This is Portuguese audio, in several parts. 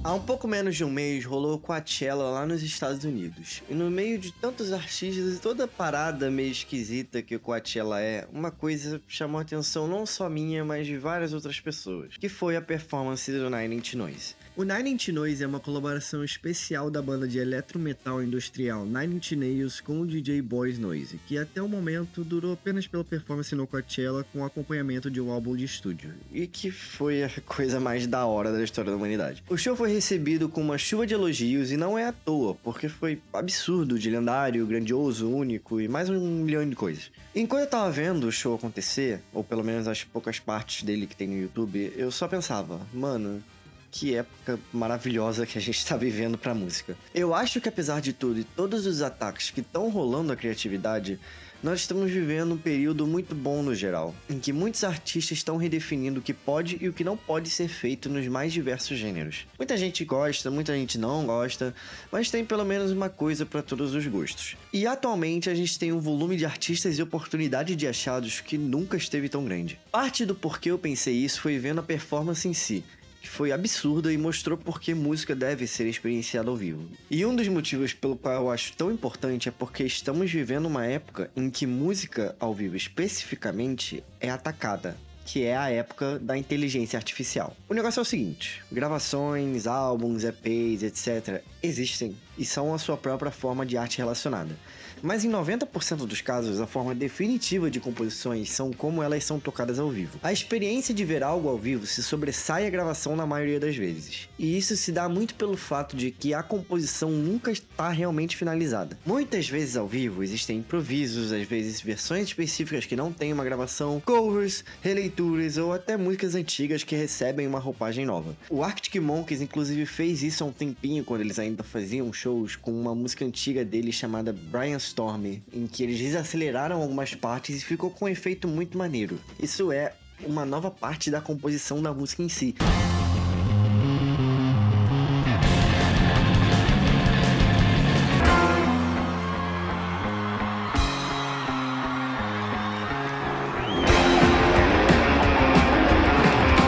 Há um pouco menos de um mês rolou o Coachella lá nos Estados Unidos. E no meio de tantos artistas e toda a parada meio esquisita que o Coachella é, uma coisa chamou a atenção não só minha, mas de várias outras pessoas, que foi a performance do Nine Inch Nails. O Nine Inch Nails é uma colaboração especial da banda de eletrometal industrial Nine Inch Nails com o DJ Boys Noize, que até o momento durou apenas pela performance no Coachella com acompanhamento de um álbum de estúdio, e que foi a coisa mais da hora da história da humanidade. O show foi recebido com uma chuva de elogios e não é à toa, porque foi absurdo, de lendário, grandioso, único e mais um milhão de coisas. Enquanto eu tava vendo o show acontecer, ou pelo menos as poucas partes dele que tem no YouTube, eu só pensava, mano, que época maravilhosa que a gente tá vivendo pra música. Eu acho que apesar de tudo e todos os ataques que estão rolando à criatividade, nós estamos vivendo um período muito bom no geral, em que muitos artistas estão redefinindo o que pode e o que não pode ser feito nos mais diversos gêneros. Muita gente gosta, muita gente não gosta, mas tem pelo menos uma coisa para todos os gostos. E atualmente a gente tem um volume de artistas e oportunidade de achados que nunca esteve tão grande. Parte do porquê eu pensei isso foi vendo a performance em si, que foi absurda e mostrou por que música deve ser experienciada ao vivo. E um dos motivos pelo qual eu acho tão importante é porque estamos vivendo uma época em que música ao vivo especificamente é atacada, que é a época da inteligência artificial. O negócio é o seguinte, gravações, álbuns, EPs, etc. existem e são a sua própria forma de arte relacionada. Mas em 90% dos casos, a forma definitiva de composições são como elas são tocadas ao vivo. A experiência de ver algo ao vivo se sobressai à gravação na maioria das vezes. E isso se dá muito pelo fato de que a composição nunca está realmente finalizada. Muitas vezes ao vivo existem improvisos, às vezes versões específicas que não têm uma gravação, covers, releituras ou até músicas antigas que recebem uma roupagem nova. O Arctic Monkeys inclusive fez isso há um tempinho quando eles ainda faziam shows com uma música antiga dele chamada Brian Storm, em que eles desaceleraram algumas partes e ficou com um efeito muito maneiro. Isso é uma nova parte da composição da música em si.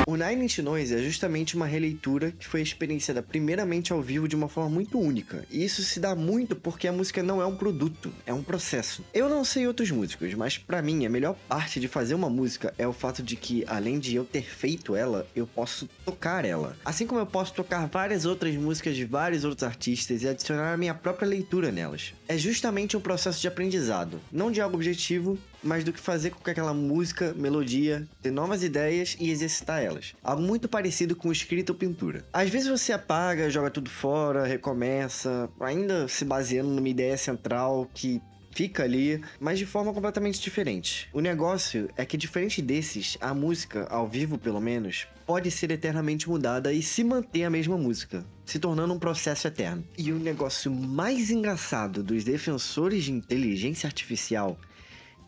O Nine Inch Nails é justamente uma releitura que foi experienciada primeiramente ao vivo de uma forma muito única. E isso se dá muito porque a música não é um produto, é um processo. Eu não sei outros músicos, mas pra mim a melhor parte de fazer uma música é o fato de que, além de eu ter feito ela, eu posso tocar ela. Assim como eu posso tocar várias outras músicas de vários outros artistas e adicionar a minha própria leitura nelas. É justamente um processo de aprendizado, não de algo objetivo, mas do que fazer com que aquela música, melodia, ter novas ideias e exercitar elas. Algo muito parecido com escrita ou pintura. Às vezes você apaga, joga tudo fora, recomeça, ainda se baseando numa ideia central que fica ali, mas de forma completamente diferente. O negócio é que, diferente desses, a música, ao vivo pelo menos, pode ser eternamente mudada e se manter a mesma música, se tornando um processo eterno. E o negócio mais engraçado dos defensores de inteligência artificial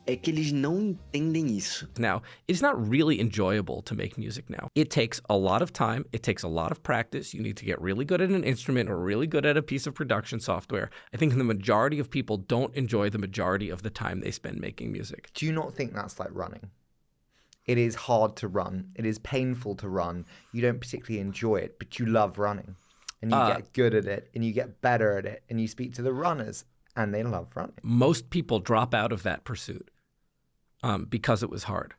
é que eles não entendem isso. Now, it's not really enjoyable to make music now. It takes a lot of time, it takes a lot of practice. You need to get really good at an instrument or really good at a piece of production software. I think the majority of people don't enjoy the majority of the time they spend making music. Do you not think that's like running? It is hard to run. It is painful to run. You don't particularly enjoy it, but you love running. And you get good at it, and you get better at it, and you speak to the runners, and they love running. Most people drop out of that pursuit. Because it was hard.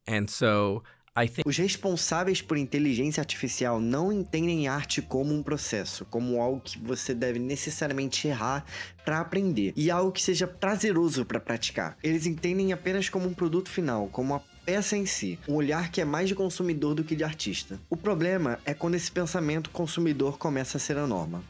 And so I think... Os responsáveis por inteligência artificial não entendem arte como um processo, como algo que você deve necessariamente errar para aprender, e algo que seja prazeroso para praticar. Eles entendem apenas como um produto final, como uma peça em si, um olhar que é mais de consumidor do que de artista. O problema é quando esse pensamento consumidor começa a ser a norma.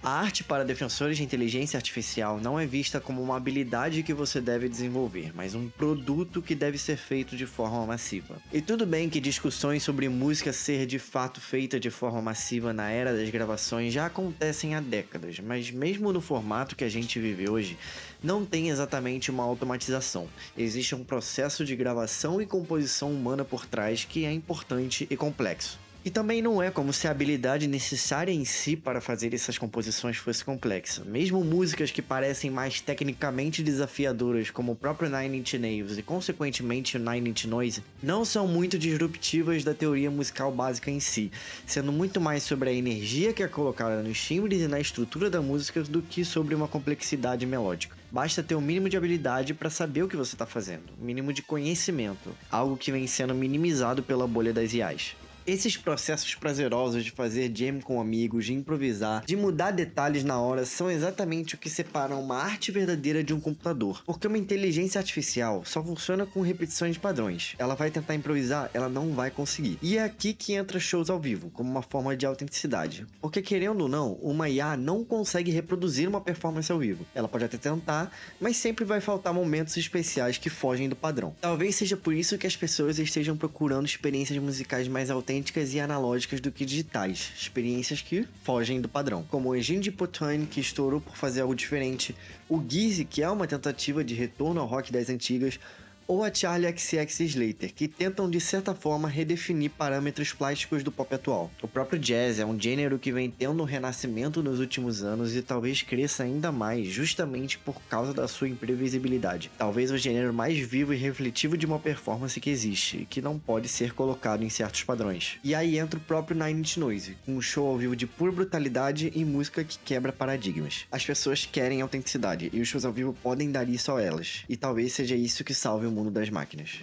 A arte para defensores de inteligência artificial não é vista como uma habilidade que você deve desenvolver, mas um produto que deve ser feito de forma massiva. E tudo bem que discussões sobre música ser de fato feita de forma massiva na era das gravações já acontecem há décadas, mas mesmo no formato que a gente vive hoje, não tem exatamente uma automatização. Existe um processo de gravação e composição humana por trás que é importante e complexo. E também não é como se a habilidade necessária em si para fazer essas composições fosse complexa. Mesmo músicas que parecem mais tecnicamente desafiadoras, como o próprio Nine Inch Nails e consequentemente o Nine Inch Noise, não são muito disruptivas da teoria musical básica em si, sendo muito mais sobre a energia que é colocada nos timbres e na estrutura da música do que sobre uma complexidade melódica. Basta ter o mínimo de habilidade para saber o que você está fazendo, o mínimo de conhecimento, algo que vem sendo minimizado pela bolha das IAs. Esses processos prazerosos de fazer jam com amigos, de improvisar, de mudar detalhes na hora, são exatamente o que separam uma arte verdadeira de um computador. Porque uma inteligência artificial só funciona com repetições de padrões. Ela vai tentar improvisar, ela não vai conseguir. E é aqui que entra shows ao vivo, como uma forma de autenticidade. Porque querendo ou não, uma IA não consegue reproduzir uma performance ao vivo. Ela pode até tentar, mas sempre vai faltar momentos especiais que fogem do padrão. Talvez seja por isso que as pessoas estejam procurando experiências musicais mais autênticas e analógicas do que digitais, experiências que fogem do padrão, como o Engine de Potane, que estourou por fazer algo diferente, o Geezy, que é uma tentativa de retorno ao rock das antigas, ou a Charli XCX Slater, que tentam de certa forma redefinir parâmetros plásticos do pop atual. O próprio jazz é um gênero que vem tendo um renascimento nos últimos anos e talvez cresça ainda mais justamente por causa da sua imprevisibilidade. Talvez o gênero mais vivo e refletivo de uma performance que existe e que não pode ser colocado em certos padrões. E aí entra o próprio Nine Inch Noise, com um show ao vivo de pura brutalidade e música que quebra paradigmas. As pessoas querem autenticidade e os shows ao vivo podem dar isso a elas, e talvez seja isso que salve o mundo das máquinas.